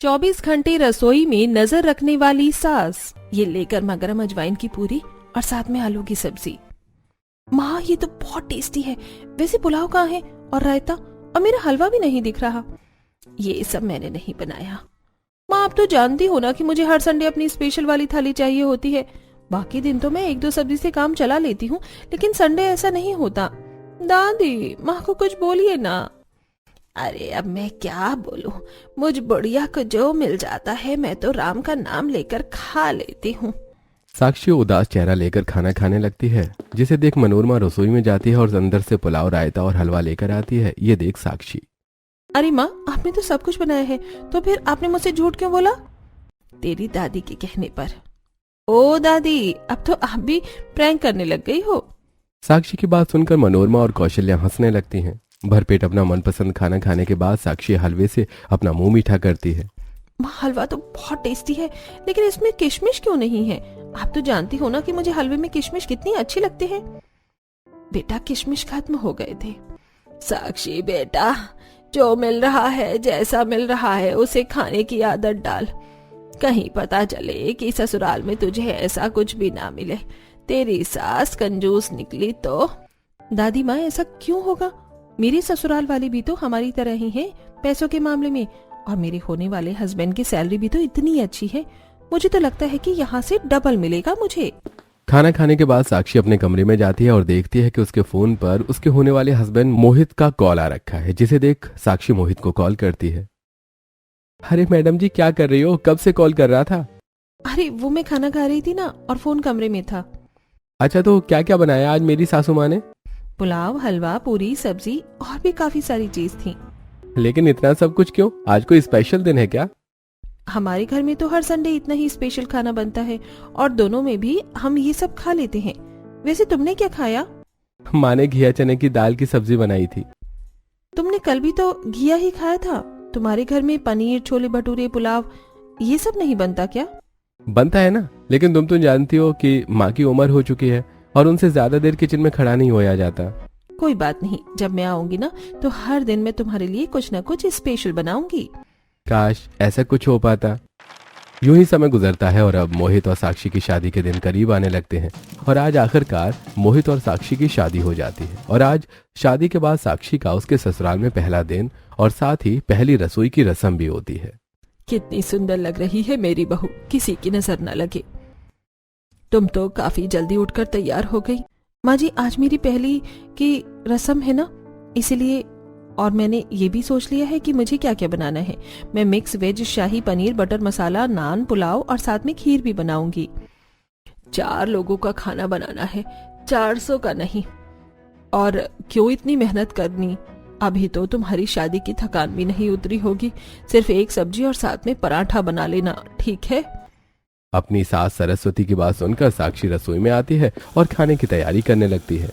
24 घंटे रसोई में नजर रखने वाली सास। ये लेकर मगरम अजवाइन की पूरी और साथ में आलू की सब्जी। माँ ये तो बहुत टेस्टी है। वैसे पुलाव कहाँ है और रायता, और मेरा हलवा भी नहीं दिख रहा। ये सब मैंने नहीं बनाया। माँ आप तो जानती हो ना कि मुझे हर संडे अपनी स्पेशल वाली थाली चाहिए होती है। बाकी दिन तो मैं 1-2 सब्जी से काम चला लेती हूँ, लेकिन संडे ऐसा नहीं होता। दादी माँ को कुछ बोलिए ना। अरे अब मैं क्या बोलूं, मुझ बुढ़िया को जो मिल जाता है मैं तो राम का नाम लेकर खा लेती हूँ। साक्षी उदास चेहरा लेकर खाना खाने लगती है, जिसे देख मनोरमा रसोई में जाती है और अंदर से पुलाव, रायता और हलवा लेकर आती है। ये देख साक्षी, अरे माँ आपने तो सब कुछ बनाया है, तो फिर आपने मुझसे झूठ क्यों बोला? तेरी दादी के कहने पर। ओ दादी, अब तो आप भी प्रैंक करने लग गई हो। साक्षी की बात सुनकर मनोरमा और कौशल्या हंसने लगती हैं। भरपेट अपना मनपसंद खाना खाने के बाद साक्षी हलवे से अपना मुंह मीठा करती है। माँ हलवा तो बहुत टेस्टी है, लेकिन इसमें किशमिश क्यों नहीं है? आप तो जानती हो ना कि मुझे हलवे में किशमिश कितनी अच्छी लगती है। बेटा किशमिश खत्म हो गए थे। साक्षी बेटा, जो मिल रहा है, जैसा मिल रहा है उसे खाने की आदत डाल। कहीं पता चले कि ससुराल में तुझे ऐसा कुछ भी ना मिले, तेरी सास कंजूस निकली तो। दादी माँ ऐसा क्यों होगा? मेरे ससुराल वाले भी तो हमारी तरह ही हैं पैसों के मामले में, और मेरे होने वाले हस्बैंड की सैलरी भी तो इतनी अच्छी है। मुझे तो लगता है कि यहाँ से डबल मिलेगा मुझे। खाना खाने के बाद साक्षी अपने कमरे में जाती है और देखती है कि उसके फोन पर उसके होने वाले हस्बैंड मोहित का कॉल आ रखा है, जिसे देख साक्षी मोहित को कॉल करती है। अरे मैडम जी क्या कर रही हो, कब से कॉल कर रहा था? अरे वो मैं खाना खा रही थी ना, और फोन कमरे में था। अच्छा तो क्या क्या बनाया आज मेरी सासू माँ ने? पुलाव, हलवा, पूरी, सब्जी और भी काफी सारी चीज थी। लेकिन इतना सब कुछ क्यों? आज कोई स्पेशल दिन है क्या? हमारे घर में तो हर संडे इतना ही स्पेशल खाना बनता है, और दोनों में भी हम ये सब खा लेते हैं। वैसे तुमने क्या खाया? माँ ने घिया चने की दाल की सब्जी बनाई थी। तुमने कल भी तो घिया ही खाया था। तुम्हारे घर में पनीर, छोले भटूरे, पुलाव ये सब नहीं बनता क्या? बनता है ना, लेकिन तुम तो जानती हो कि माँ की उम्र हो चुकी है और उनसे ज्यादा देर किचन में खड़ा नहीं होया जाता। कोई बात नहीं, जब मैं आऊंगी ना तो हर दिन मैं तुम्हारे लिए कुछ न कुछ स्पेशल बनाऊंगी। काश ऐसा कुछ हो पाता। यूं ही समय गुजरता है और अब मोहित और साक्षी की शादी के दिन करीब आने लगते हैं, और आज आखिरकार मोहित और साक्षी की शादी हो जाती है। और आज शादी के बाद साक्षी का उसके ससुराल में पहला दिन और साथ ही पहली रसोई की रस्म भी होती है। कितनी सुंदर लग रही है मेरी बहू, किसी की नजर न लगे। तुम तो काफी जल्दी उठकर तैयार हो गई। माँ जी आज मेरी पहली की रस्म है ना, इसीलिए, और मैंने ये भी सोच लिया है कि मुझे क्या क्या बनाना है। मैं मिक्स वेज, शाही पनीर, बटर मसाला, नान, पुलाव और साथ में खीर भी बनाऊंगी। 4 लोगों का खाना बनाना है, 400 का नहीं। और क्यों इतनी मेहनत करनी? अभी तो तुम्हारी शादी की थकान भी नहीं उतरी होगी। सिर्फ एक सब्जी और साथ में पराठा बना लेना, ठीक है? अपनी सास सरस्वती की बात सुनकर साक्षी रसोई में आती है और खाने की तैयारी करने लगती है।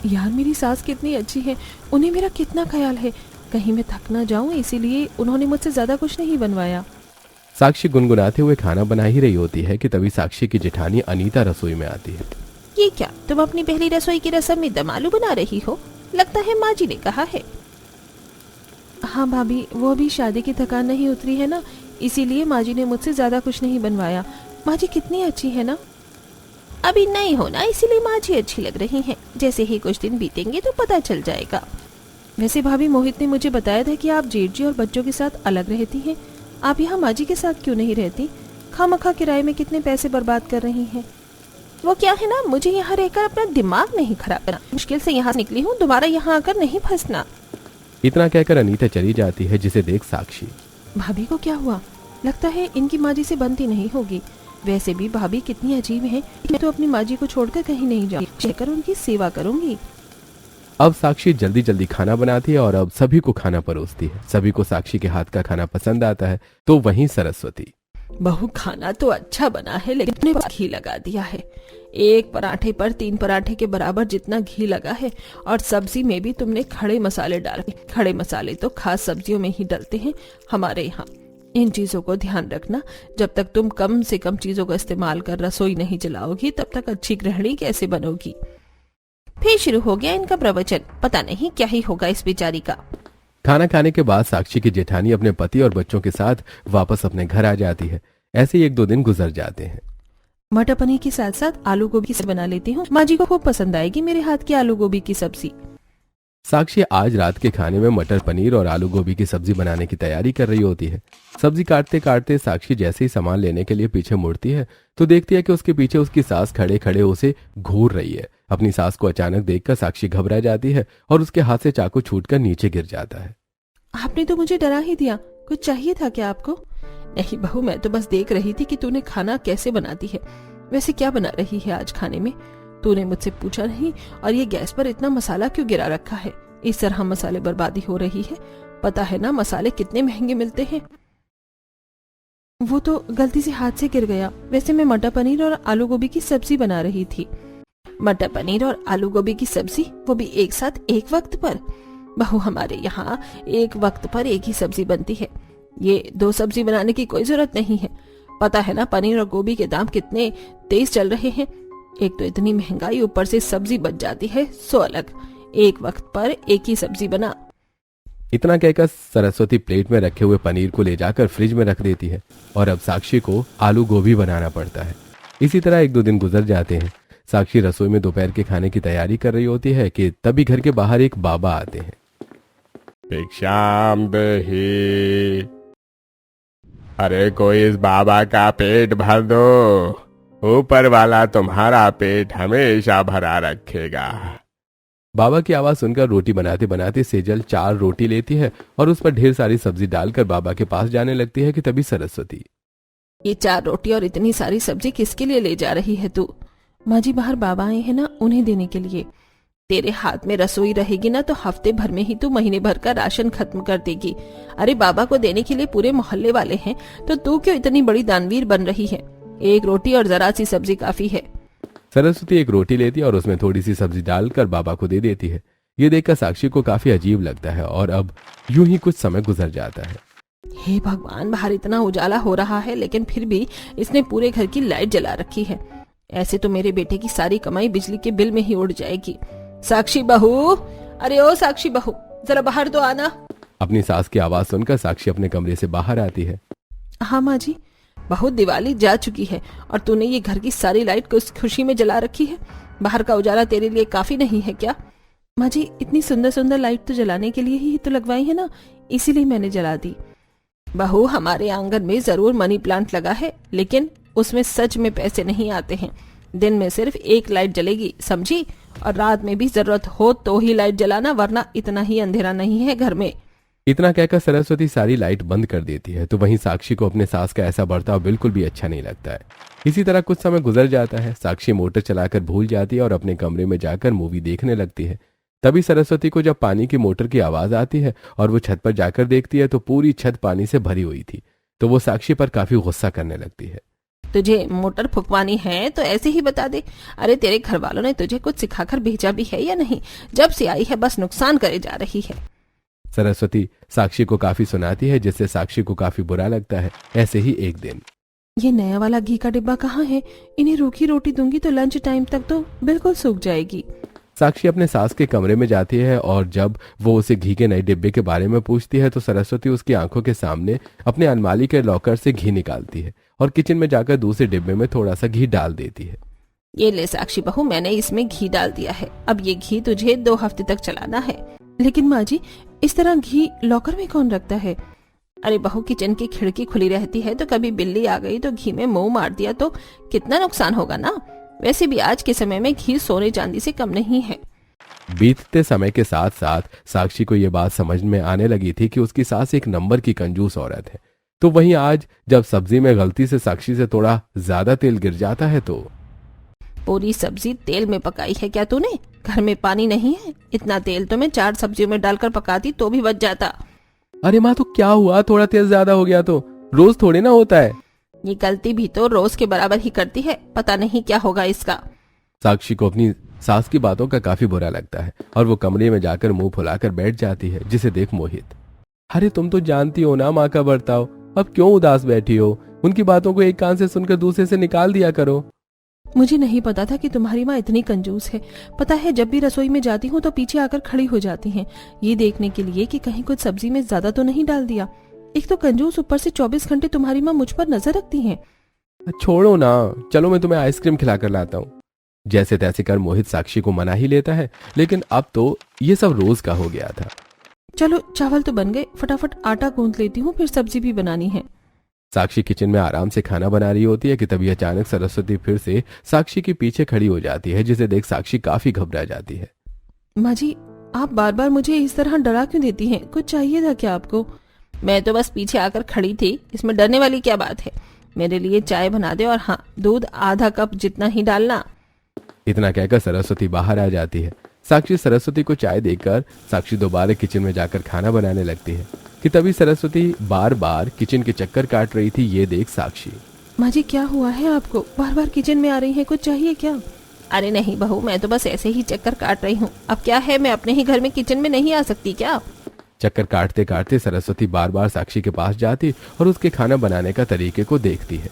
यार मेरी सास कितनी अच्छी है, उन्हें मेरा कितना ख्याल है। कहीं मैं थक ना जाऊं, इसीलिए उन्होंने मुझसे ज्यादा कुछ नहीं बनवाया। साक्षी गुनगुनाते हुए खाना बना ही रही होती है कि तभी साक्षी की जेठानी अनीता रसोई में आती है। ये क्या, तुम अपनी पहली रसोई की रस्म में दम आलू बना रही हो? लगता है माँ जी ने कहा है। हाँ भाभी, वो अभी शादी की थकान नहीं उतरी है ना, इसीलिए माँ जी ने मुझसे ज्यादा कुछ नहीं बनवाया। माँ जी कितनी अच्छी है ना। अभी नहीं होना, इसीलिए माँ जी अच्छी लग रही हैं। जैसे ही कुछ दिन बीतेंगे तो पता चल जाएगा। वैसे भाभी मोहित ने मुझे बताया था कि आप जेठ जी और बच्चों के साथ अलग रहती हैं। आप यहाँ माँ जी के साथ क्यों नहीं रहती? खामखा किराए में कितने पैसे बर्बाद कर रही हैं। वो क्या है ना, मुझे यहाँ रहकर अपना दिमाग नहीं खराब करना। मुश्किल से यहाँ निकली हूँ, दोबारा यहाँ आकर नहीं फंसना। इतना कहकर अनीता चली जाती है, जिसे देख साक्षी, भाभी को क्या हुआ? लगता है इनकी माँ जी से बनती नहीं होगी। वैसे भी भाभी कितनी अजीब है। मैं तो अपनी माँ जी को छोड़कर कहीं नहीं जाऊंगी, उनकी सेवा करूंगी। अब साक्षी जल्दी जल्दी खाना बनाती है और अब सभी को खाना परोसती है। सभी को साक्षी के हाथ का खाना पसंद आता है। तो वहीं सरस्वती, बहू खाना तो अच्छा बना है, लेकिन तुमने घी लगा दिया है। एक पराठे पर 3 पराठे के बराबर जितना घी लगा है, और सब्जी में भी तुमने खड़े मसाले डाले। खड़े मसाले तो खास सब्जियों में ही डलते हैं हमारे यहाँ। इन चीजों को ध्यान रखना। जब तक तुम कम से कम चीजों का इस्तेमाल कर रसोई नहीं चलाओगी, तब तक अच्छी गृहिणी कैसे बनोगी? फिर शुरू हो गया इनका प्रवचन। पता नहीं क्या ही होगा इस बेचारी का। खाना खाने के बाद साक्षी की जेठानी अपने पति और बच्चों के साथ वापस अपने घर आ जाती है। ऐसे ही 1-2 दिन गुजर जाते हैं। मटर पनीर के साथ साथ आलू गोभी की सब्जी बना लेती हूँ, माँ जी को खूब पसंद आएगी मेरे हाथ की आलू गोभी की सब्जी। साक्षी आज रात के खाने में मटर पनीर और आलू गोभी की सब्जी बनाने की तैयारी कर रही होती है। सब्जी काटते काटते साक्षी जैसे ही सामान लेने के लिए पीछे मुड़ती है तो देखती है कि उसके पीछे उसकी सास खड़े खड़े उसे घूर रही है। अपनी सास को अचानक देखकर साक्षी घबरा जाती है और उसके हाथ से चाकू छूटकर नीचे गिर जाता है। आपने तो मुझे डरा ही दिया, कुछ चाहिए था क्या आपको? नहीं बहू, मैं तो बस देख रही थी कि तूने खाना कैसे बनाती है। वैसे क्या बना रही है आज खाने में? तूने मुझसे पूछा नहीं, और ये गैस पर इतना मसाला क्यों गिरा रखा है? इस तरह मसाले बर्बादी हो रही है। पता है ना मसाले कितने महंगे मिलते हैं। वो तो गलती से हाथ से गिर गया। वैसे मैं मटर पनीर और आलू गोभी की सब्जी बना रही थी। मटर पनीर और आलू गोभी की सब्जी, वो भी एक साथ एक वक्त पर? बहू, हमारे यहाँ एक वक्त पर एक ही सब्जी बनती है। ये 2 सब्जी बनाने की कोई जरूरत नहीं है। पता है ना पनीर और गोभी के दाम कितने तेज चल रहे हैं। एक तो इतनी महंगाई, ऊपर से सब्जी बच जाती है सो अलग। एक वक्त पर एक ही सब्जी बना। इतना कहकर सरस्वती प्लेट में रखे हुए पनीर को ले जाकर फ्रिज में रख देती है और अब साक्षी को आलू गोभी बनाना पड़ता है। इसी तरह 1-2 दिन गुजर जाते हैं। साक्षी रसोई में दोपहर के खाने की तैयारी कर रही होती है कि तभी घर के बाहर एक बाबा आते हैं। भिक्षाम देहि। अरे कोई इस बाबा का पेट भर दो, ऊपर वाला तुम्हारा पेट हमेशा भरा रखेगा। बाबा की आवाज सुनकर रोटी बनाते बनाते सेजल 4 रोटी लेती है और उस पर ढेर सारी सब्जी डालकर बाबा के पास जाने लगती है कि तभी सरस्वती, ये 4 रोटी और इतनी सारी सब्जी किसके लिए ले जा रही है तू? माँ जी बाहर बाबा आए हैं ना, उन्हें देने के लिए। तेरे हाथ में रसोई रहेगी ना तो हफ्ते भर में ही तू महीने भर का राशन खत्म कर देगी। अरे बाबा को देने के लिए पूरे मोहल्ले वाले हैं, तो तू क्यों इतनी बड़ी दानवीर बन रही है? एक रोटी और जरा सी सब्जी काफी है। सरस्वती एक रोटी लेती है और उसमें थोड़ी सी सब्जी डालकर बाबा को दे देती है। ये देखकर साक्षी को काफी अजीब लगता है और अब यूं ही कुछ समय गुजर जाता है। हे भगवान, बाहर इतना उजाला हो रहा है लेकिन फिर भी इसने पूरे घर की लाइट जला रखी है। ऐसे तो मेरे बेटे की सारी कमाई बिजली के बिल में ही उड़ जाएगी। साक्षी बहू, अरे ओ साक्षी बहू, जरा बाहर तो आना। अपनी सास की आवाज सुनकर साक्षी अपने कमरे से बाहर आती है। हाँ माँ जी, बहुत दिवाली जा चुकी है और तूने ये घर की सारी लाइट को इस खुशी में जला रखी है। बाहर का उजाला तेरे लिए काफी नहीं है क्या? माँ जी, इतनी सुंदर सुंदर लाइट तो जलाने के लिए ही तो लगवाई है ना, इसीलिए मैंने जला दी। बहू, हमारे आंगन में जरूर मनी प्लांट लगा है, लेकिन उसमें सच में पैसे नहीं आते हैं। दिन में सिर्फ 1 लाइट जलेगी, समझी? और रात में भी जरूरत हो तो ही लाइट जलाना, वरना इतना ही अंधेरा नहीं है घर में। इतना कहकर सरस्वती सारी लाइट बंद कर देती है। तो वहीं साक्षी को अपने सास का ऐसा बर्ताव बिल्कुल भी अच्छा नहीं लगता है। इसी तरह कुछ समय गुजर जाता है। साक्षी मोटर चलाकर भूल जाती है और अपने कमरे में जाकर मूवी देखने लगती है। तभी सरस्वती को जब पानी की मोटर की आवाज आती है और वो छत पर जाकर देखती है तो पूरी छत पानी से भरी हुई थी। तो वो साक्षी पर काफी गुस्सा करने लगती है। तुझे मोटर फुकवानी है तो ऐसे ही बता दे। अरे तेरे घर वालों ने तुझे कुछ सिखाकर भेजा भी है या नहीं? जब से आई है बस नुकसान करे जा रही है। सरस्वती साक्षी को काफी सुनाती है, जिससे साक्षी को काफी बुरा लगता है। ऐसे ही एक दिन, ये नया वाला घी का डिब्बा कहाँ है? इन्हें रूखी रोटी दूंगी तो लंच टाइम तक तो बिल्कुल सूख जाएगी। साक्षी अपने सास के कमरे में जाती है और जब वो उसे घी के नए डिब्बे के बारे में पूछती है तो सरस्वती उसकी आंखों के सामने अपने अलमारी के लॉकर से घी निकालती है और किचन में जाकर दूसरे डिब्बे में थोड़ा सा घी डाल देती है। ये ले साक्षी बहू, मैंने इसमें घी डाल दिया है। अब ये घी तुझे 2 हफ्ते तक चलाना है। लेकिन माँ जी, इस तरह घी लॉकर में कौन रखता है? अरे बहू, किचन की खिड़की खुली रहती है तो कभी बिल्ली आ गई तो घी में मुंह मार दिया तो कितना नुकसान होगा ना। वैसे भी आज के समय में घी सोने चांदी से कम नहीं है। बीतते समय के साथ साथ साक्षी को ये बात समझ में आने लगी थी कि उसकी सास एक नंबर की कंजूस औरत है। तो वहीं आज जब सब्जी में गलती से साक्षी से थोड़ा ज्यादा तेल गिर जाता है तो पूरी सब्जी तेल में पकाई है क्या तूने? घर में पानी नहीं है? इतना तेल तो मैं 4 सब्जियों में डालकर पकाती तो भी बच जाता। अरे माँ, तो क्या हुआ? थोड़ा तेल ज्यादा हो गया तो रोज थोड़े ना होता है। ये गलती भी तो रोज के बराबर ही करती है, पता नहीं क्या होगा इसका। साक्षी को अपनी सास की बातों का काफी बुरा लगता है और वो कमरे में जाकर मुंह फुलाकर बैठ जाती है, जिसे देख मोहित, अरे तुम तो जानती हो ना माँ का बर्ताव, अब क्यों उदास बैठी हो? उनकी बातों को एक कान से सुनकर दूसरे से निकाल दिया करो। मुझे नहीं पता था कि तुम्हारी माँ इतनी कंजूस है। पता है, जब भी रसोई में जाती हूँ तो पीछे आकर खड़ी हो जाती हैं, ये देखने के लिए कि कहीं कुछ सब्जी में ज्यादा तो नहीं डाल दिया। एक तो कंजूस, ऊपर से 24 घंटे तुम्हारी माँ मुझ पर नजर रखती हैं। छोड़ो ना, चलो मैं तुम्हें आइसक्रीम खिलाकर लाता हूँ। जैसे तैसे कर मोहित साक्षी को मना ही लेता है, लेकिन अब तो ये सब रोज का हो गया था। चलो, चावल तो बन गए, फटाफट आटा गूंथ लेती हूँ, फिर सब्जी भी बनानी है। साक्षी किचन में आराम से खाना बना रही होती है कि तभी अचानक सरस्वती फिर से साक्षी के पीछे खड़ी हो जाती है, जिसे देख साक्षी काफी घबरा जाती है। माँ जी, आप बार बार मुझे इस तरह डरा क्यों देती हैं? कुछ चाहिए था क्या आपको? मैं तो बस पीछे आकर खड़ी थी, इसमें डरने वाली क्या बात है? मेरे लिए चाय बना दे, और हाँ, दूध आधा कप जितना ही डालना। इतना कहकर सरस्वती बाहर आ जाती है। साक्षी सरस्वती को चाय देकर साक्षी दोबारा किचन में जाकर खाना बनाने लगती है कि तभी सरस्वती बार बार किचन के चक्कर काट रही थी। ये देख साक्षी, माँ जी, क्या हुआ है आपको? बार बार किचन में आ रही हैं, कुछ चाहिए क्या? अरे नहीं बहू, मैं तो बस ऐसे ही चक्कर काट रही हूँ। अब क्या है, मैं अपने ही घर में किचन में नहीं आ सकती क्या? चक्कर काटते काटते सरस्वती बार बार साक्षी के पास जाती और उसके खाना बनाने का तरीके को देखती है।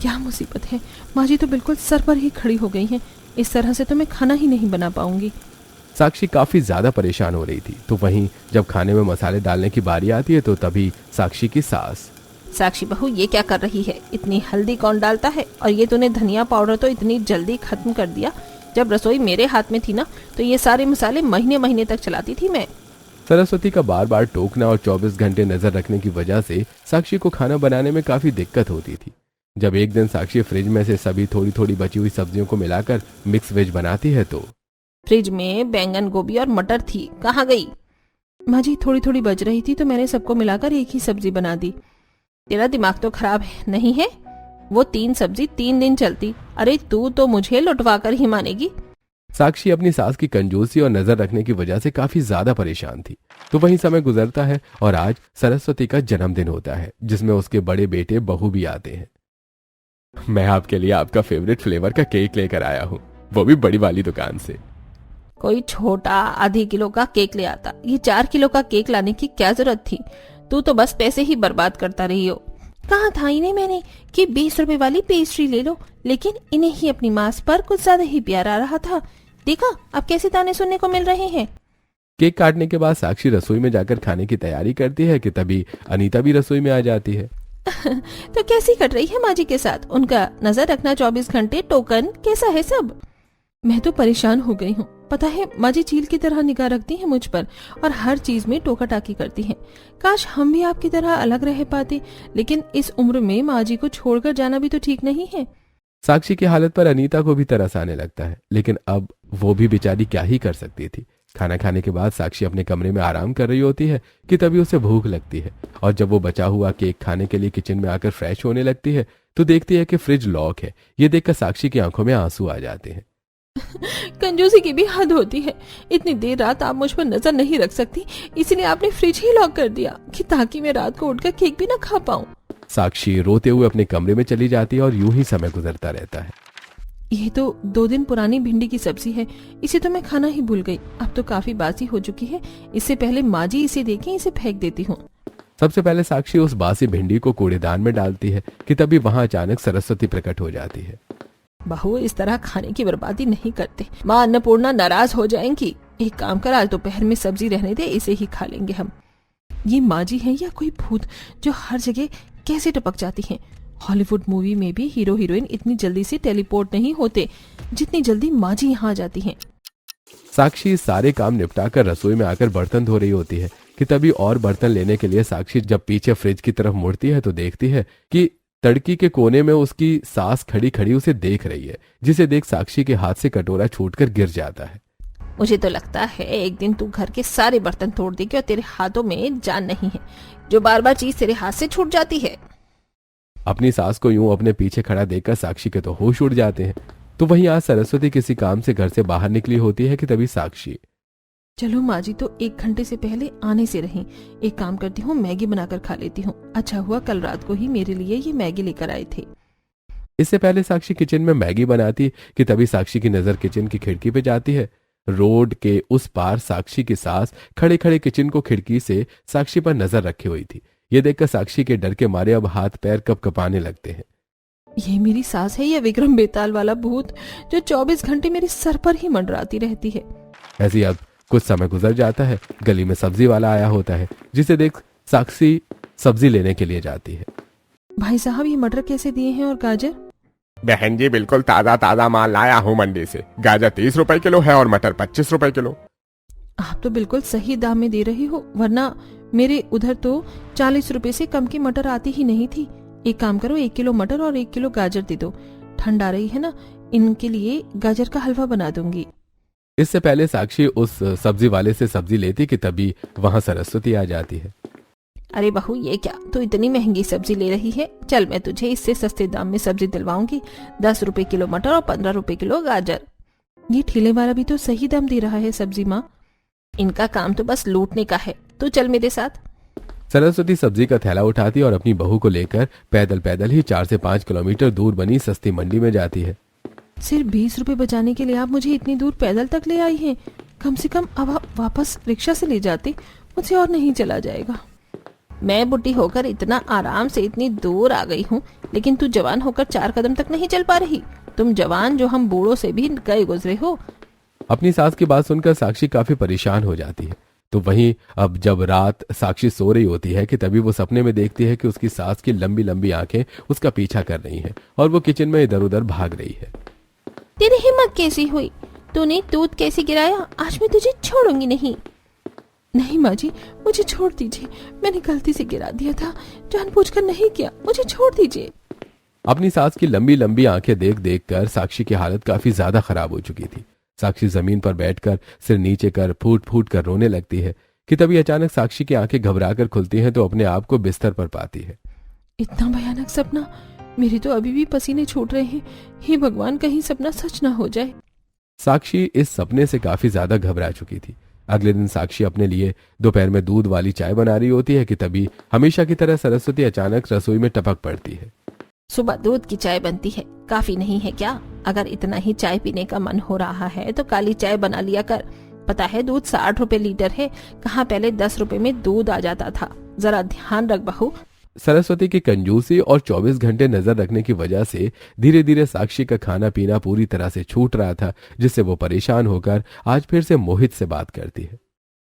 क्या मुसीबत है, माँ जी तो बिल्कुल सर पर ही खड़ी हो गई हैं। इस तरह से तो मैं खाना ही नहीं बना पाऊंगी। साक्षी काफी ज्यादा परेशान हो रही थी। तो वहीं जब खाने में मसाले डालने की बारी आती है तो तभी साक्षी की सास, साक्षी बहू, ये क्या कर रही है? इतनी हल्दी कौन डालता है? और ये तूने धनिया पाउडर तो इतनी जल्दी खत्म कर दिया। जब रसोई मेरे हाथ में थी ना, तो ये सारे मसाले महीने महीने तक चलाती थी मैं। सरस्वती का बार बार टोकना और 24 घंटे नजर रखने की वजह से साक्षी को खाना बनाने में काफी दिक्कत होती थी। जब एक दिन साक्षी फ्रिज में से सभी थोड़ी थोड़ी बची हुई सब्जियों को मिलाकर मिक्स वेज बनाती है तो फ्रिज में बैंगन, गोभी और मटर थी, कहाँ गई? माँ जी, थोड़ी थोड़ी बच रही थी तो मैंने सबको मिलाकर एक ही सब्जी बना दी। तेरा दिमाग तो खराब है, नहीं है? वो 3 सब्जी 3 दिन चलती। अरे तू तो मुझे लुटवा कर ही मानेगी। साक्षी अपनी सास की कंजूसी और नजर रखने की वजह से काफी ज्यादा परेशान थी। तो वहीं समय गुजरता है और आज सरस्वती का जन्मदिन होता है, जिसमें उसके बड़े बेटे बहू भी आते हैं। मैं आपके लिए आपका फेवरेट फ्लेवर का केक लेकर आया हूँ, वो भी बड़ी वाली दुकान से। कोई छोटा आधे किलो का केक ले आता, ये 4 किलो का केक लाने की क्या जरूरत थी? तू तो बस पैसे ही बर्बाद करता रही हो। कहा था इन्हें मैंने कि 20 रुपए वाली पेस्ट्री ले लो, लेकिन इन्हें ही अपनी मांस पर कुछ ज्यादा ही प्यार आ रहा था। देखा अब कैसे ताने सुनने को मिल रहे हैं। केक काटने के बाद साक्षी रसोई में जाकर खाने की तैयारी करती है कि तभी अनीता भी रसोई में आ जाती है। तो कैसी कट रही है माँ जी के साथ? उनका नजर रखना 24 घंटे, टोकन कैसा है सब? मैं तो परेशान हो गई हूँ। पता है, माँ जी चील की तरह निगाह रखती हैं मुझ पर और हर चीज में टोका टाकी करती हैं। काश हम भी आपकी तरह अलग रह पाते, लेकिन इस उम्र में माँ जी को छोड़कर जाना भी तो ठीक नहीं है। साक्षी की हालत पर अनीता को भी तरस आने लगता है, लेकिन अब वो भी बेचारी क्या ही कर सकती थी। खाना खाने के बाद साक्षी अपने कमरे में आराम कर रही होती है कि तभी उसे भूख लगती है, और जब वो बचा हुआ केक खाने के लिए किचन में आकर फ्रेश होने लगती है तो देखती है कि फ्रिज लॉक है। ये देखकर साक्षी की आंखों में आंसू आ जाते हैं। कंजूसी की भी हद होती है। इतनी देर रात आप मुझ पर नजर नहीं रख सकती, इसलिए आपने फ्रिज ही लॉक कर दिया कि ताकि मैं रात को उठकर केक भी ना खा पाऊं। साक्षी रोते हुए अपने कमरे में चली जाती है और यूं ही समय गुजरता रहता है। ये तो 2 दिन पुरानी भिंडी की सब्जी है, इसे तो मैं खाना ही भूल गई। अब तो काफी बासी हो चुकी है। इससे पहले माँ जी इसे देखें, इसे फेंक देती हूँ। सबसे पहले साक्षी उस बासी भिंडी को कूड़ेदान में डालती है कि तभी वहां अचानक सरस्वती प्रकट हो जाती है। बहू, इस तरह खाने की बर्बादी नहीं करते, माँ अन्नपूर्णा नाराज हो जाएंगी। एक काम कर, आज दोपहर में सब्जी रहने दे, इसे ही खा लेंगे हम। ये माँ जी है या कोई भूत जो हर जगह कैसे टपक जाती हैं? हॉलीवुड मूवी में भी हीरो हीरोइन इतनी जल्दी से टेलीपोर्ट नहीं होते जितनी जल्दी माँ जी यहाँ आ जाती हैं। साक्षी सारे काम निपटाकर रसोई में आकर बर्तन धो रही होती है कि तभी और बर्तन लेने के लिए साक्षी जब पीछे फ्रिज की तरफ मुड़ती है तो देखती है कि तड़की के कोने में उसकी सास खड़ी खड़ी उसे देख रही है, जिसे देख साक्षी के हाथ से कटोरा छूटकर गिर जाता है। मुझे तो लगता है एक दिन तू घर के सारे बर्तन तोड़ देगी और तेरे हाथों में जान नहीं है, जो बार बार चीज तेरे हाथ से छूट जाती है। अपनी सास को यूं अपने पीछे खड़ा देखकर साक्षी के तो होश उड़ जाते हैं। तो वहीं आज सरस्वती किसी काम से घर से बाहर निकली होती है कि तभी साक्षी, चलो माँ जी तो 1 घंटे से पहले आने से रही। एक काम करती हूँ, मैगी बनाकर खा लेती हूँ। अच्छा हुआ कल रात को ही मेरे लिए ये मैगी लेकर आए थे। इससे पहले साक्षी किचन में मैगी बनाती कि तभी साक्षी की नजर किचन की खिड़की पे जाती है। रोड के उस पार साक्षी की सास खड़े खड़े किचन को खिड़की से साक्षी पर नजर रखी हुई थी। ये देखकर साक्षी के डर के मारे अब हाथ पैर कपकपाने लगते हैं। ये मेरी सास है या विक्रम बेताल वाला भूत जो 24 घंटे मेरे सर पर ही मंडराती रहती है। ऐसी अब कुछ समय गुजर जाता है। गली में सब्जी वाला आया होता है, जिसे देख साक्षी सब्जी लेने के लिए जाती है। भाई साहब, ये मटर कैसे दिए हैं और गाजर? बहन जी बिल्कुल ताजा ताजा माल लाया हूँ मंडी से। गाजर 30 रुपए किलो है और मटर 25 रुपए किलो। आप तो बिल्कुल सही दाम में दे रही हो, वरना मेरे उधर तो 40 रुपए से कम की मटर आती ही नहीं थी। एक काम करो, 1 किलो मटर और 1 किलो गाजर दे दो। ठंड आ रही है ना, इनके लिए गाजर का हलवा बना दूंगी। इससे पहले साक्षी उस सब्जी वाले से सब्जी लेती कि तभी वहां सरस्वती आ जाती है। अरे बहू, ये क्या तू इतनी महंगी सब्जी ले रही है? चल मैं तुझे इससे सस्ते दाम में सब्जी दिलवाऊंगी। 10 रुपए किलो मटर और 15 रुपए किलो गाजर। ये ठेले वाला भी तो सही दाम दे रहा है सब्जी माँ। इनका काम तो बस लूटने का है। तू चल मेरे साथ। सरस्वती सब्जी का थैला उठाती और अपनी बहू को लेकर पैदल पैदल ही 4 से 5 किलोमीटर दूर बनी सस्ती मंडी में जाती है। सिर्फ 20 रुपए बचाने के लिए आप मुझे इतनी दूर पैदल तक ले आई हैं। कम से कम अब आप वापस रिक्शा से ले जाते, मुझसे और नहीं चला जाएगा। मैं बुढ़ी होकर इतना आराम से इतनी दूर आ गई हूँ, लेकिन तू जवान होकर 4 कदम तक नहीं चल पा रही। तुम जवान जो हम बूढ़ों से भी गए गुजरे हो। अपनी सास की बात सुनकर साक्षी काफी परेशान हो जाती है। तो वहीं अब जब रात साक्षी सो रही होती है कि तभी वो सपने में देखती है कि उसकी सास की लंबी लंबी आंखें उसका पीछा कर रही हैं और वो किचन में इधर उधर भाग रही है। तेरी हिम्मत कैसी हुई? तूने दूध कैसे गिराया? आज मैं तुझे छोड़ूंगी नहीं। नहीं माँ जी, मुझे छोड़ दीजिए। मैंने गलती से गिरा दिया था, जानबूझकर नहीं किया। मुझे छोड़ दीजिए। अपनी सास की लंबी लंबी आंखें देख देख कर साक्षी की हालत काफी ज्यादा खराब हो चुकी थी। साक्षी जमीन पर बैठकर सिर नीचे कर फूट फूट कर रोने लगती है कि तभी अचानक साक्षी की आंखें घबराकर खुलती हैं तो अपने आप को बिस्तर पर पाती है। इतना भयानक सपना, मेरे तो अभी भी पसीने छूट रहे हैं। हे भगवान, कहीं सपना सच ना हो जाए। साक्षी इस सपने से काफी ज्यादा घबरा चुकी थी। अगले दिन साक्षी अपने लिए दोपहर में दूध वाली चाय बना रही होती है कि तभी हमेशा की तरह सरस्वती अचानक रसोई में टपक पड़ती है। सुबह दूध की चाय बनती है, काफी नहीं है क्या? अगर इतना ही चाय पीने का मन हो रहा है तो काली चाय बना लिया कर। पता है दूध 60 रुपए लीटर है, कहाँ पहले 10 रुपए में दूध आ जाता था। जरा ध्यान रख बहू। सरस्वती की कंजूसी और 24 घंटे नजर रखने की वजह से धीरे धीरे साक्षी का खाना पीना पूरी तरह से छूट रहा था, जिससे वो परेशान होकर आज फिर से मोहित से बात करती है।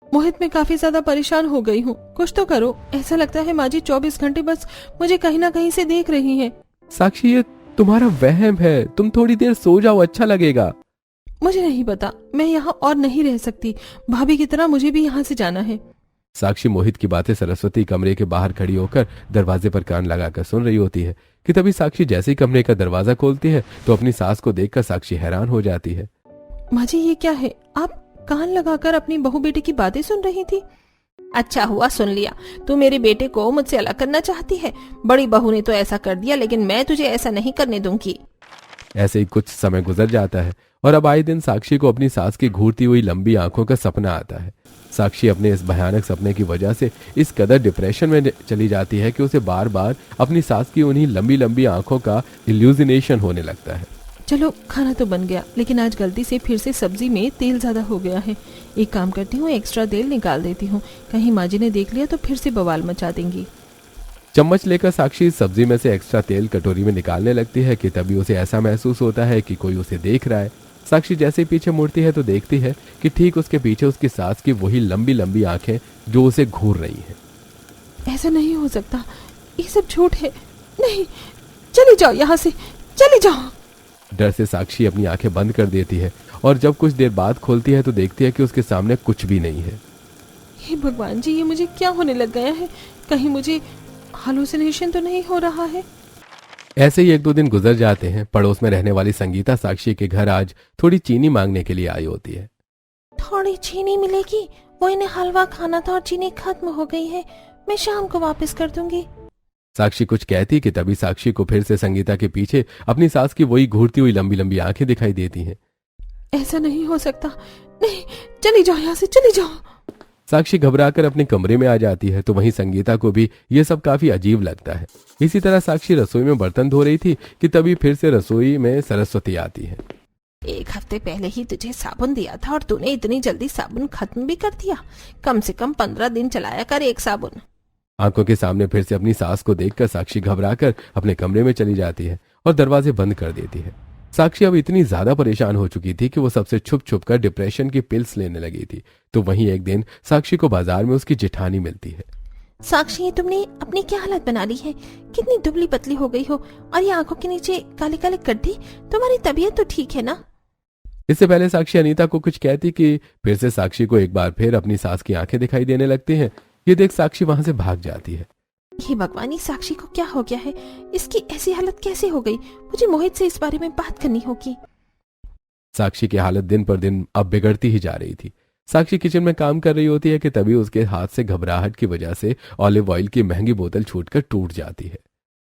मोहित, मैं काफी ज्यादा परेशान हो गई हूँ, कुछ तो करो। ऐसा लगता है माँ जी 24 घंटे बस मुझे कहीं ना कहीं से देख रही है। साक्षी, ये तुम्हारा वहम है। तुम थोड़ी देर सो जाओ, अच्छा लगेगा। मुझे नहीं पता, मैं यहाँ और नहीं रह सकती। भाभी की तरह मुझे भी यहाँ से जाना है। साक्षी मोहित की बातें सरस्वती कमरे के बाहर खड़ी होकर दरवाजे पर कान लगाकर सुन रही होती है कि तभी साक्षी जैसे ही कमरे का दरवाजा खोलती है तो अपनी सास को देखकर साक्षी हैरान हो जाती है। माँ जी, ये क्या है? आप कान लगाकर अपनी बहू बेटे की बातें सुन रही थी? अच्छा हुआ सुन लिया। तू मेरे बेटे को मुझसे अलग करना चाहती है। बड़ी बहू ने तो ऐसा कर दिया, लेकिन मैं तुझे ऐसा नहीं करने दूंगी। ऐसे ही कुछ समय गुजर जाता है और अब आए दिन साक्षी को अपनी सास की घूरती हुई लंबी आंखों का सपना आता है। साक्षी अपने इस भयानक सपने की वजह से इस कदर डिप्रेशन में चली जाती है कि उसे बार बार अपनी सास की उन्हीं लंबी लंबी आंखों का इल्यूजिनेशन होने लगता है। चलो, खाना तो बन गया, लेकिन आज गलती से फिर से सब्जी में तेल ज्यादा हो गया है। एक काम करती हूँ, एक्स्ट्रा तेल निकाल देती हूँ। कहीं माँ जी ने देख लिया तो फिर से बवाल मचा देंगी। चम्मच लेकर साक्षी सब्जी में से एक्स्ट्रा तेल कटोरी में निकालने लगती है कि तभी उसे ऐसा महसूस होता है कि कोई उसे देख रहा है। साक्षी जैसे ही पीछे मुड़ती है तो देखती है कि ठीक उसके पीछे उसकी सास की वही लंबी लंबी आंखें जो उसे घूर रही हैं। ऐसा नहीं हो सकता, ये सब झूठ है। नहीं, चली जाओ यहाँ से, चली जाओ। डर से साक्षी अपनी आंखें बंद कर देती है और जब कुछ देर बाद खोलती है तो देखती है कि उसके सामने कुछ भी नहीं है। हे भगवान जी, ये मुझे क्या होने लग गया है? कहीं मुझे हालुसिनेशन तो नहीं हो रहा है? ऐसे ही 1-2 दिन गुजर जाते हैं। पड़ोस में रहने वाली संगीता साक्षी के घर आज थोड़ी चीनी मांगने के लिए आई होती है। थोड़ी चीनी मिलेगी? वो इन्हें हलवा खाना था और चीनी खत्म हो गई है। मैं शाम को वापस कर दूंगी। साक्षी कुछ कहती कि तभी साक्षी को फिर से संगीता के पीछे अपनी सास की वही घूरती हुई लंबी लंबी आंखें दिखाई देती हैं। ऐसा नहीं हो सकता। नहीं, चली जाओ यहाँ से, चली जाओ। साक्षी घबराकर अपने कमरे में आ जाती है तो वहीं संगीता को भी ये सब काफी अजीब लगता है। इसी तरह साक्षी रसोई में बर्तन धो रही थी कि तभी फिर से रसोई में सरस्वती आती है। 1 हफ्ते पहले ही तुझे साबुन दिया था और तूने इतनी जल्दी साबुन खत्म भी कर दिया। कम से कम 15 दिन चलाया कर एक साबुन। आंखों के सामने फिर से अपनी सास को देखकर साक्षी घबराकर अपने कमरे में चली जाती है और दरवाजे बंद कर देती है। साक्षी अब इतनी ज्यादा परेशान हो चुकी थी कि वो सबसे छुप छुप कर डिप्रेशन की पिल्स लेने लगी थी। तो वहीं एक दिन साक्षी को बाजार में उसकी जेठानी मिलती है। साक्षी, तुमने अपनी क्या हालत बना ली है? कितनी दुबली पतली हो गई हो और ये आंखों के नीचे काले काले गड्ढे। तुम्हारी तबीयत तो ठीक है ना? इससे पहले साक्षी अनीता को कुछ कहती कि फिर से साक्षी को एक बार फिर अपनी सास की आंखें दिखाई देने लगती हैं। ये देख साक्षी वहां से भाग जाती है। हे भगवान, साक्षी को क्या हो गया है? इसकी ऐसी हालत कैसे हो गई? मुझे मोहित से इस बारे में बात करनी होगी। साक्षी की हालत दिन पर दिन अब बिगड़ती ही जा रही थी। साक्षी किचन में काम कर रही होती है कि तभी उसके हाथ से घबराहट की वजह से ऑलिव ऑयल की महंगी बोतल छूटकर टूट जाती है।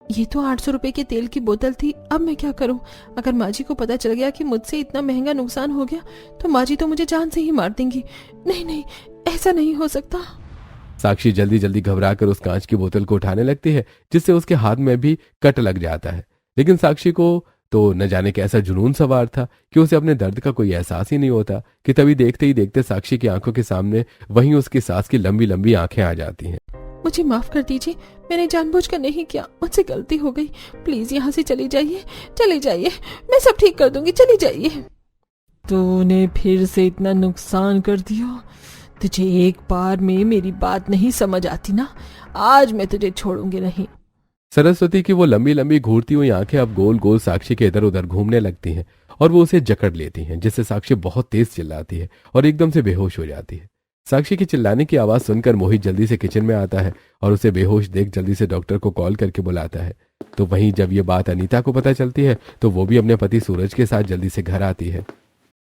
ये तो 800 रुपए के तेल की बोतल थी। अब मैं क्या करूं? अगर माँ जी को पता चल गया कि मुझसे इतना महंगा नुकसान हो गया तो माँ जी तो मुझे जान से ही मार देंगी। नहीं नहीं, ऐसा नहीं हो सकता। साक्षी जल्दी जल्दी घबरा कर उस कांच की बोतल को उठाने लगती है, जिससे उसके हाथ में भी कट लग जाता है। लेकिन साक्षी को तो न जाने कैसा जुनून सवार था कि उसे अपने दर्द का कोई एहसास ही नहीं होता कि तभी देखते ही देखते साक्षी की आंखों के सामने वहीं उसकी सास की लंबी लंबी आंखें आ जाती हैं। मुझे माफ कर दीजिए, मैंने जानबूझकर नहीं किया, मुझसे गलती हो गई। प्लीज यहाँ से चली जाइए, चली जाइए, मैं सब ठीक कर दूंगी, चली जाइए। तूने फिर से इतना नुकसान कर दिया। तुझे एक बार में मेरी बात नहीं समझ आती ना? आज मैं तुझे छोड़ूंगी नहीं। सरस्वती की वो लंबी लंबी घूरती हुई आंखें अब गोल गोल साक्षी के इधर उधर घूमने लगती हैं और वो उसे जकड़ लेती हैं, जिससे साक्षी बहुत तेज चिल्लाती है और एकदम से बेहोश हो जाती है। साक्षी की चिल्लाने की आवाज सुनकर मोहित जल्दी से किचन में आता है और उसे बेहोश देख जल्दी से डॉक्टर को कॉल करके बुलाता है। तो वहीं जब ये बात अनीता को पता चलती है तो वो भी अपने पति सूरज के साथ जल्दी से घर आती है।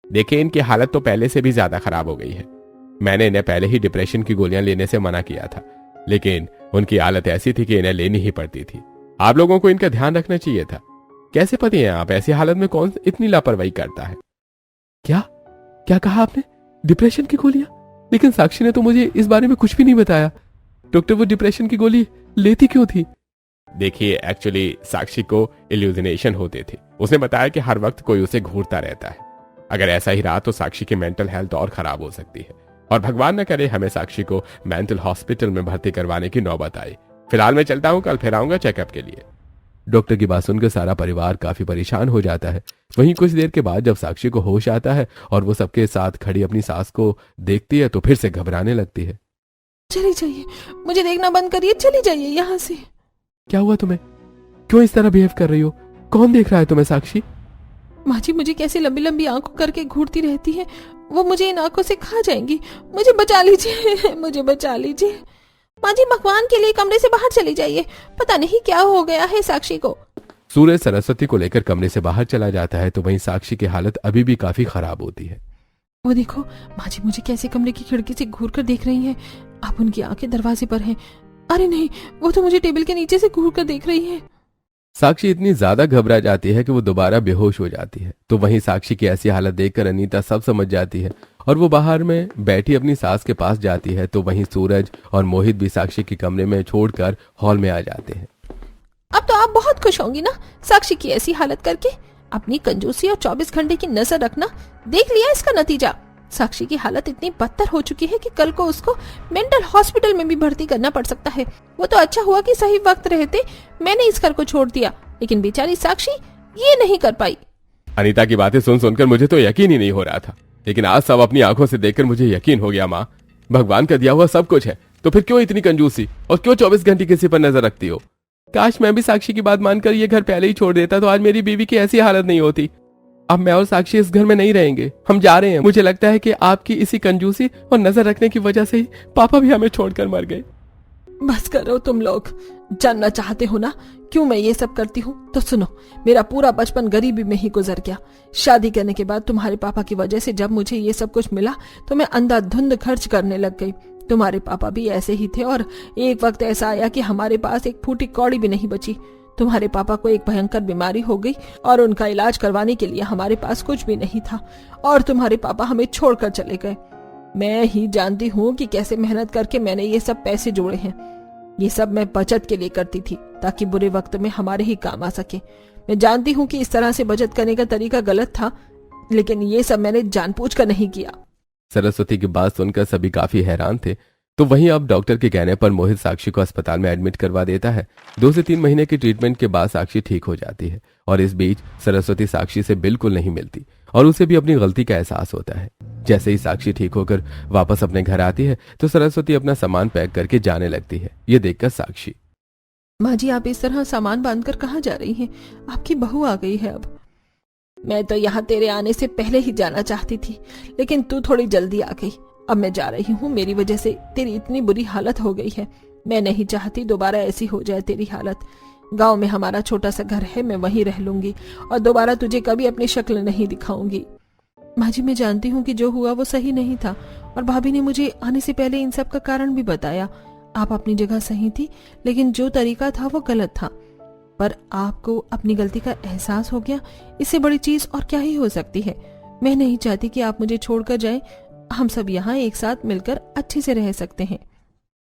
देखिए, इनकी हालत तो पहले से भी ज्यादा खराब हो गई है। मैंने इन्हें पहले ही डिप्रेशन की गोलियां लेने से मना किया था, लेकिन उनकी हालत ऐसी थी कि इन्हें लेनी ही पड़ती थी। आप लोगों को इनका ध्यान रखना चाहिए था। कैसे पति हैं आप? ऐसी हालत में कौन इतनी लापरवाही करता है? क्या क्या कहा आपने? डिप्रेशन की गोलियां? लेकिन साक्षी ने तो मुझे इस बारे में कुछ भी नहीं बताया। डॉक्टर, वो डिप्रेशन की गोली लेती क्यों थी? देखिए, एक्चुअली साक्षी को इल्यूजिनेशन होते थे। उसने बताया कि हर वक्त कोई उसे घूरता रहता है। अगर ऐसा ही रहा तो साक्षी की मेंटल हेल्थ और खराब हो सकती है और भगवान न करे हमें साक्षी को मेंटल हॉस्पिटल में भर्ती करवाने की नौबत आए। फिलहाल मैं चलता हूँ, कल फिर आऊंगा चेकअप के लिए। डॉक्टर की बात सुनकर सारा परिवार काफी परेशान हो जाता है। वहीं कुछ देर के बाद जब साक्षी को होश आता है और वो सबके साथ खड़ी अपनी सास को देखती है तो फिर से घबराने लगती है। चली जाइए, मुझे देखना बंद करिए, चली जाइए यहाँ से। क्या हुआ तुम्हें? क्यों इस तरह बिहेव कर रही हो? कौन देख रहा है तुम्हें साक्षी? माँ जी मुझे कैसे लंबी लंबी आंखों करके घूरती रहती है। वो मुझे इन आंखों से खा जाएंगी। मुझे बचा लीजिए, मुझे बचा लीजिए। माँ जी, भगवान के लिए कमरे से बाहर चली जाइए। पता नहीं क्या हो गया है साक्षी को। सूरज सरस्वती को लेकर कमरे से बाहर चला जाता है तो वहीं साक्षी की हालत अभी भी काफी खराब होती है। वो देखो, माँ जी मुझे कैसे कमरे की खिड़की से घूर कर देख रही हैं। अब उनकी आंखें दरवाजे पर हैं। अरे नहीं, वो तो मुझे टेबल के नीचे से घूर कर देख रही है। साक्षी इतनी ज्यादा घबरा जाती है कि वो दोबारा बेहोश हो जाती है। तो वहीं साक्षी की ऐसी हालत देखकर अनीता सब समझ जाती है और वो बाहर में बैठी अपनी सास के पास जाती है। तो वहीं सूरज और मोहित भी साक्षी के कमरे में छोड़कर हॉल में आ जाते हैं। अब तो आप बहुत खुश होंगी ना साक्षी की ऐसी हालत करके। अपनी कंजूसी और 24 घंटे की नजर रखना, देख लिया इसका नतीजा। साक्षी की हालत इतनी बदतर हो चुकी है कि कल को उसको मेंटल हॉस्पिटल में भी भर्ती करना पड़ सकता है। वो तो अच्छा हुआ कि सही वक्त रहते मैंने इस घर को छोड़ दिया, लेकिन बेचारी साक्षी ये नहीं कर पाई। अनीता की बातें सुन सुनकर मुझे तो यकीन ही नहीं हो रहा था, लेकिन आज सब अपनी आंखों से देखकर मुझे यकीन हो गया। माँ, भगवान का दिया हुआ सब कुछ है तो फिर क्यों इतनी कंजूसी और क्यों 24 घंटे किसी पर नजर रखती हो? काश मैं भी साक्षी की बात मानकर ये घर पहले ही छोड़ देता तो आज मेरी बीवी की ऐसी हालत नहीं होती। अब मैं और साक्षी इस घर में नहीं रहेंगे, हम जा रहे हैं। मुझे लगता है कि आपकी इसी कंजूसी और नजर रखने की वजह से ही पापा भी हमें छोड़कर मर गए। बस करो तुम लोग, जानना चाहते हो ना क्यों मैं ये सब करती हूँ? तो सुनो, मेरा पूरा बचपन गरीबी में ही गुजर गया। शादी करने के बाद तुम्हारे पापा की वजह से जब मुझे ये सब कुछ मिला तो मैं अंधाधुंध खर्च करने लग गई। तुम्हारे पापा भी ऐसे ही थे और एक वक्त ऐसा आया कि हमारे पास एक फूटी कौड़ी भी नहीं बची। तुम्हारे पापा को एक भयंकर बीमारी हो गई और उनका इलाज करवाने के लिए हमारे पास कुछ भी नहीं था और तुम्हारे पापा हमें छोड़कर चले गए। मैं ही जानती हूँ कि कैसे मेहनत करके मैंने ये सब पैसे जोड़े हैं। ये सब मैं बचत के लिए करती थी ताकि बुरे वक्त में हमारे ही काम आ सके। मैं जानती हूँ कि इस तरह से बचत करने का तरीका गलत था, लेकिन ये सब मैंने जानबूझकर नहीं किया। सरस्वती की बात सुनकर सभी काफी हैरान थे। तो वहीं अब डॉक्टर के कहने पर मोहित साक्षी को अस्पताल में एडमिट करवा देता है। 2 से 3 महीने की ट्रीटमेंट के बाद साक्षी ठीक हो जाती है और इस बीच सरस्वती साक्षी से बिल्कुल नहीं मिलती और उसे भी अपनी गलती का एहसास होता है। जैसे ही साक्षी ठीक होकर वापस अपने घर आती है तो सरस्वती अपना सामान पैक करके जाने लगती है। ये देखकर साक्षी, माँ जी, आप इस तरह सामान बांधकर कहाँ जा रही हैं? आपकी बहू आ गई है अब। मैं तो यहाँ तेरे आने से पहले ही जाना चाहती थी, लेकिन तू थोड़ी जल्दी आ गई। अब मैं जा रही हूँ, मेरी वजह से तेरी इतनी बुरी हालत हो गई है। मैं नहीं चाहती दोबारा ऐसी हो जाए तेरी हालत। गांव में हमारा छोटा सा घर है, मैं वहीं रह लूंगी और दोबारा तुझे कभी अपनी शक्ल नहीं दिखाऊंगी। माँ जी, मैं जानती हूँ कि जो हुआ वो सही नहीं था और भाभी ने मुझे आने से पहले इन सब का कारण भी बताया। आप अपनी जगह सही थी, लेकिन जो तरीका था वो गलत था। पर आपको अपनी गलती का एहसास हो गया, इससे बड़ी चीज और क्या ही हो सकती है। मैं नहीं चाहती कि आप मुझे छोड़कर जाएं। हम सब यहाँ एक साथ मिलकर अच्छे से रह सकते हैं।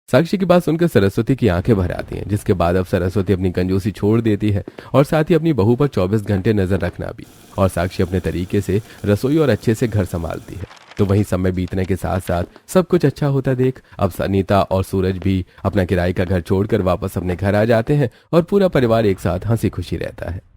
साक्षी की बात सुनकर सरस्वती की आंखें भर आती हैं, जिसके बाद अब सरस्वती अपनी कंजूसी छोड़ देती है और साथ ही अपनी बहू पर 24 घंटे नजर रखना भी। और साक्षी अपने तरीके से रसोई और अच्छे से घर संभालती है। तो वहीं समय बीतने के साथ साथ सब कुछ अच्छा होता देख अब सनीता और सूरज भी अपना किराए का घर छोड़कर वापस अपने घर आ जाते हैं और पूरा परिवार एक साथ हंसी खुशी रहता है।